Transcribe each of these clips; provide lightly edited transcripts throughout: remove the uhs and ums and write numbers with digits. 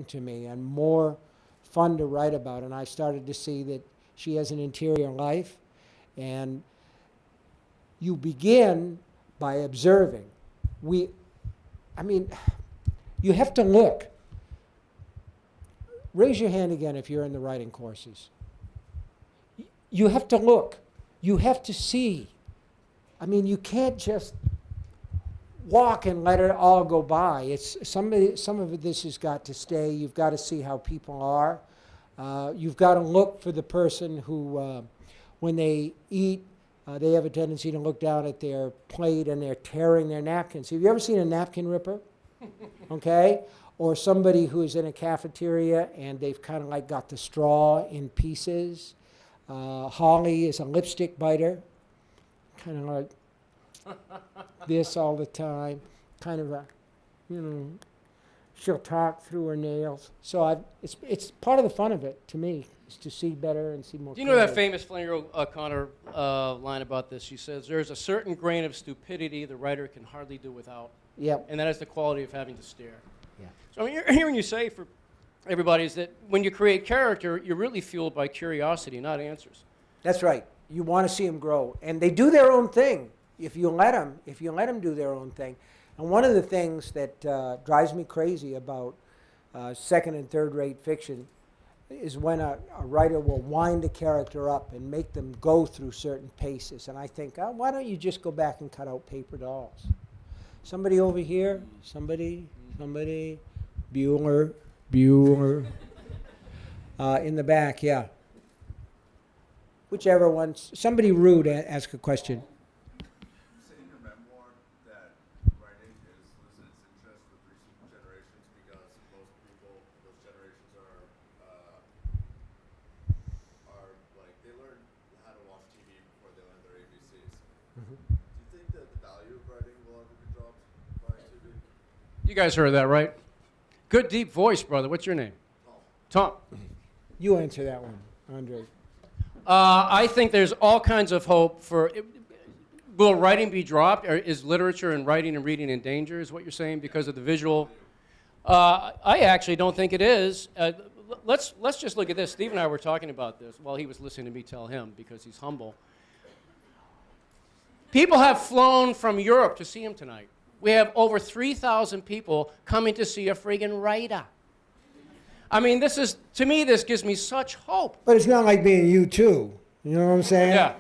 to me and more fun to write about. And I started to see that she has an interior life. And you begin by observing. We, I mean, you have to look. Raise your hand again if you're in the writing courses. You have to look. You have to see. I mean, you can't just walk and let it all go by. It's some of this has got to stay. You've got to see how people are. You've got to look for the person who, when they eat, they have a tendency to look down at their plate and they're tearing their napkins. Have you ever seen a napkin ripper? Okay? Or somebody who's in a cafeteria and they've kind of like got the straw in pieces. Holly is a lipstick biter, kind of like this all the time, kind of a, she'll talk through her nails. So it's part of the fun of it to me, is to see better and see more. Do you know that famous Flannery O'Connor line about this? She says, "There's a certain grain of stupidity the writer can hardly do without." Yep. And that is the quality of having to stare. Yeah. So I'm hearing you say for everybody is that when you create character, you're really fueled by curiosity, not answers. That's right. You want to see them grow, and they do their own thing if you let them do their own thing. And one of the things that drives me crazy about second and third rate fiction is when a writer will wind a character up and make them go through certain paces. And I think, why don't you just go back and cut out paper dolls? Somebody over here, somebody, Bueller, in the back, yeah. Whichever one, somebody rude, ask a question. Say in your memoir that writing is losing its interest with recent generations because most people, those generations are like, they learn how to watch TV before they learn their ABCs. Mm-hmm. Do you think that the value of writing will ever be dropped by TV? You guys heard that, right? Good deep voice, brother. What's your name? Tom. You answer that one, Andre. I think there's all kinds of hope for. Will writing be dropped? Or is literature and writing and reading in danger? Is what you're saying because of the visual? I actually don't think it is. Let's just look at this. Steve and I were talking about this while he was listening to me tell him because he's humble. People have flown from Europe to see him tonight. We have over 3,000 people coming to see a friggin' writer. I mean, to me, this gives me such hope. But it's not like being you too. You know what I'm saying? Yeah.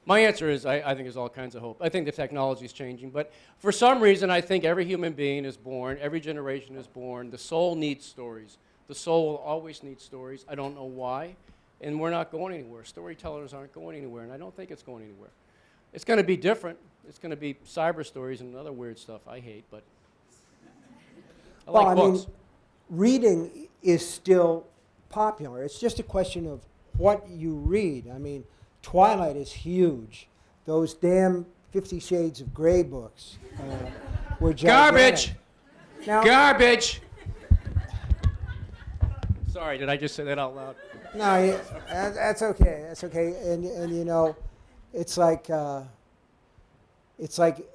My answer is I think there's all kinds of hope. I think the technology is changing. But for some reason, I think every human being is born, every generation is born. The soul needs stories. The soul will always need stories. I don't know why. And we're not going anywhere. Storytellers aren't going anywhere, and I don't think it's going anywhere. It's going to be different. It's going to be cyber stories and other weird stuff I hate, but I like books. Reading is still popular. It's just a question of what you read. I mean, Twilight is huge. Those damn 50 Shades of Grey books were gigantic. Garbage! Now, Garbage! Sorry, did I just say that out loud? No, that's okay. That's okay. And you know, it's like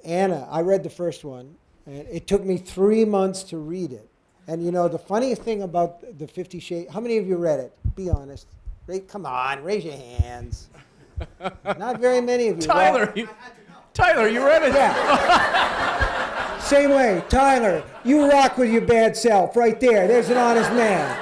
Anna. I read the first one, and it took me 3 months to read it. And you know, the funniest thing about the 50 Shades, how many of you read it? Be honest. Come on, raise your hands. Not very many of you. Tyler, Tyler, you read it? Yeah. Same way, Tyler, you rock with your bad self right there. There's an honest man.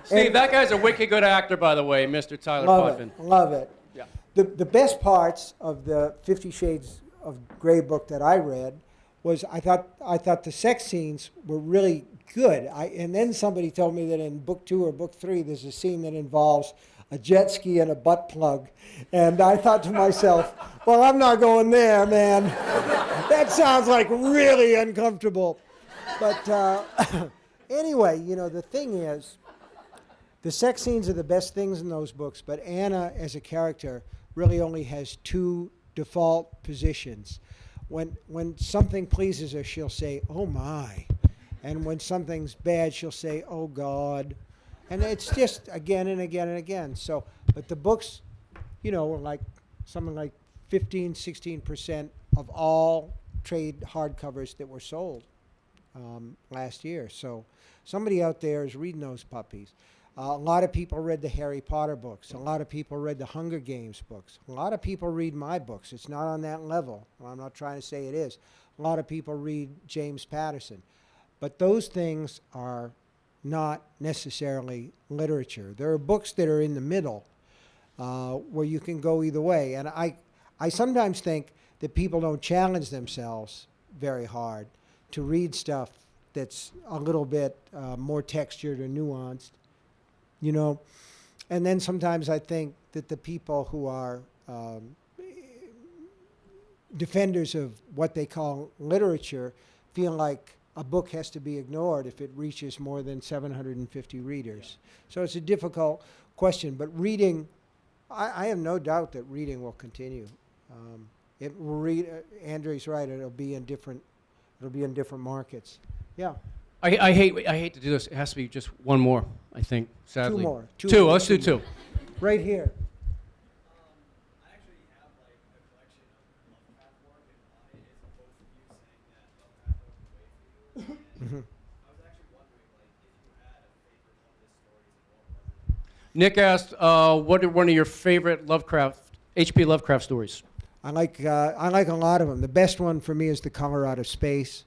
Steve, that guy's a wicked good actor, by the way, Mr. Tyler Potvin. Love it. Yeah. The best parts of the 50 Shades of Grey book that I read was I thought the sex scenes were really good. And then somebody told me that in book 2 or book 3 there's a scene that involves a jet ski and a butt plug. And I thought to myself, well, I'm not going there, man. That sounds like really uncomfortable. But anyway, you know, the thing is, the sex scenes are the best things in those books, but Anna as a character really only has 2 default positions. When something pleases her, she'll say, oh my. And when something's bad, she'll say, oh God. And it's just again and again and again. So, but the books, you know, were like something like 15, 16% of all trade hardcovers that were sold. last year. So somebody out there is reading those puppies. A lot of people read the Harry Potter books. A lot of people read the Hunger Games books. A lot of people read my books. It's not on that level. I'm not trying to say it is. A lot of people read James Patterson. But those things are not necessarily literature. There are books that are in the middle where you can go either way. And I sometimes think that people don't challenge themselves very hard to read stuff that's a little bit more textured or nuanced, you know. And then sometimes I think that the people who are defenders of what they call literature feel like a book has to be ignored if it reaches more than 750 readers. So it's a difficult question, but reading, I have no doubt that reading will continue. It will Andre's right, it'll be in different markets. Yeah. I hate to do this. It has to be just one more, I think, sadly. Two more. Two. Let's do two. Right here. I actually have like a collection of Lovecraft work, and on it is a quote from you saying that Lovecraft opened the way for you. And I was actually wondering, like, if you had a favorite one of his stories and what was it? Nick asked, what are one of your favorite H.P. Lovecraft stories? I like a lot of them. The best one for me is The Color Out of Space,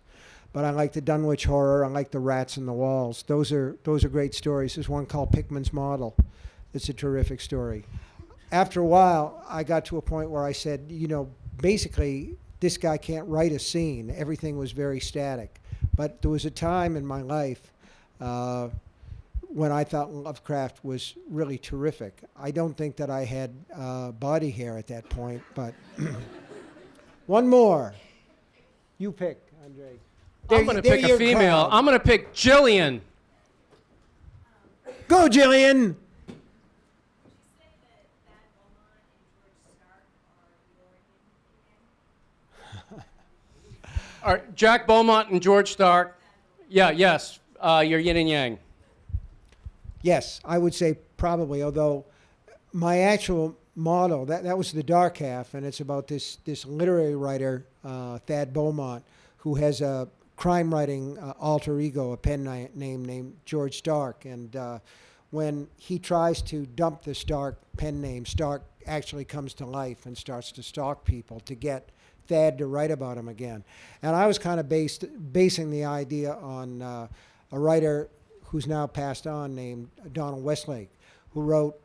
but I like the Dunwich Horror. I like The Rats in the Walls. Those are great stories. There's one called Pickman's Model. It's a terrific story. After a while, I got to a point where I said, you know, basically, this guy can't write a scene. Everything was very static. But there was a time in my life when I thought Lovecraft was really terrific. I don't think that I had body hair at that point, but one more. You pick, Andre. I'm going to pick a female. I'm going to pick Jillian. Go, Jillian. All right, Jack Beaumont and George Stark. Yeah, yes. You're yin and yang. Yes, I would say probably, although my actual model, that was the dark half, and it's about this literary writer, Thad Beaumont, who has a crime writing alter ego, a pen name named George Stark. And when he tries to dump the Stark pen name, Stark actually comes to life and starts to stalk people to get Thad to write about him again. And I was kind of basing the idea on a writer who's now passed on named Donald Westlake, who wrote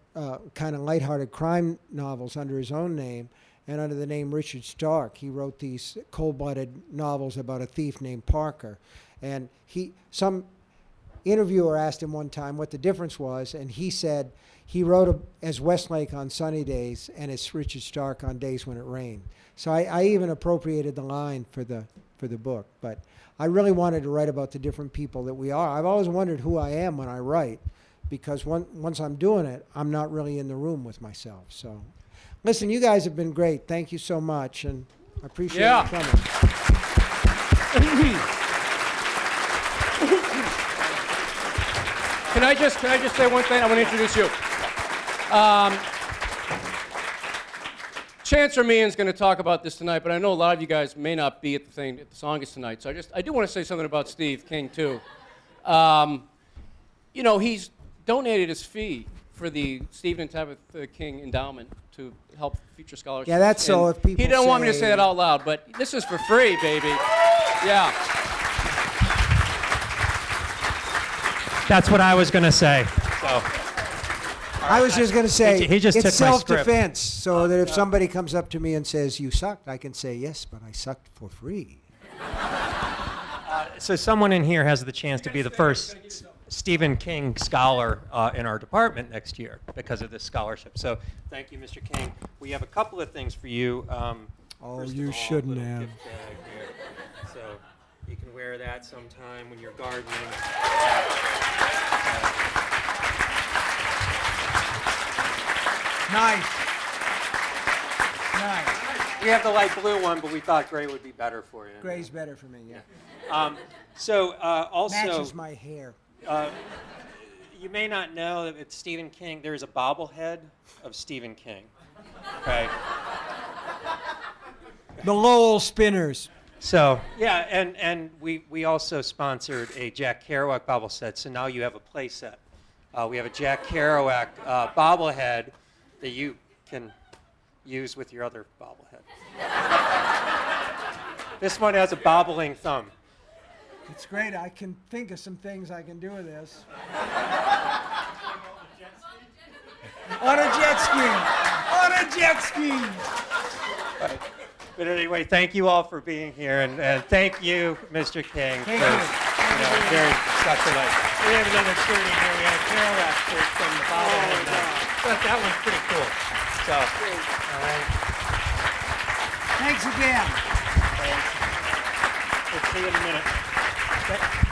kind of lighthearted crime novels under his own name and under the name Richard Stark. He wrote these cold-blooded novels about a thief named Parker. And some interviewer asked him one time what the difference was, and he said he wrote as Westlake on sunny days and as Richard Stark on days when it rained. So I even appropriated the line for the book. But I really wanted to write about the different people that we are. I've always wondered who I am when I write, because once I'm doing it, I'm not really in the room with myself. So, listen, you guys have been great. Thank you so much, and I appreciate you coming. Can I just say one thing? I want to introduce you. Chancellor Meehan's going to talk about this tonight, but I know a lot of you guys may not be at the Tsongas tonight, so I do want to say something about Steve King too. You know, he's donated his fee for the Stephen and Tabitha King Endowment to help future scholarships. Yeah, that's so if people He didn't want me to say that out loud, but this is for free, baby. Yeah. That's what I was going to say. So. I was just going to say, He just it's took my script. self-defense, so that if somebody comes up to me and says, you sucked, I can say, yes, but I sucked for free. So someone in here has the chance to be the first Stephen King scholar in our department next year because of this scholarship. So thank you, Mr. King. We have a couple of things for you. First of you all, shouldn't little have. gift bag here. So you can wear that sometime when you're gardening. Nice. Nice. We have the light blue one, but we thought gray would be better for you. Gray's better for me, yeah. Also, Matches my hair. you may not know that it's Stephen King. There is a bobblehead of Stephen King. Okay. The Lowell Spinners. So yeah, and we also sponsored a Jack Kerouac bobblehead. So now you have a play set. We have a Jack Kerouac bobblehead that you can use with your other bobblehead. This one has a bobbling thumb. It's great. I can think of some things I can do with this. On a jet ski. On a jet ski. But anyway, thank you all for being here, and thank you, Mr. King, Thank for you. very special night. We have another shirt in here. We have a Kerouac shirt from the bobblehead. That one's pretty cool. So, all right. Thanks again. We'll see you in a minute.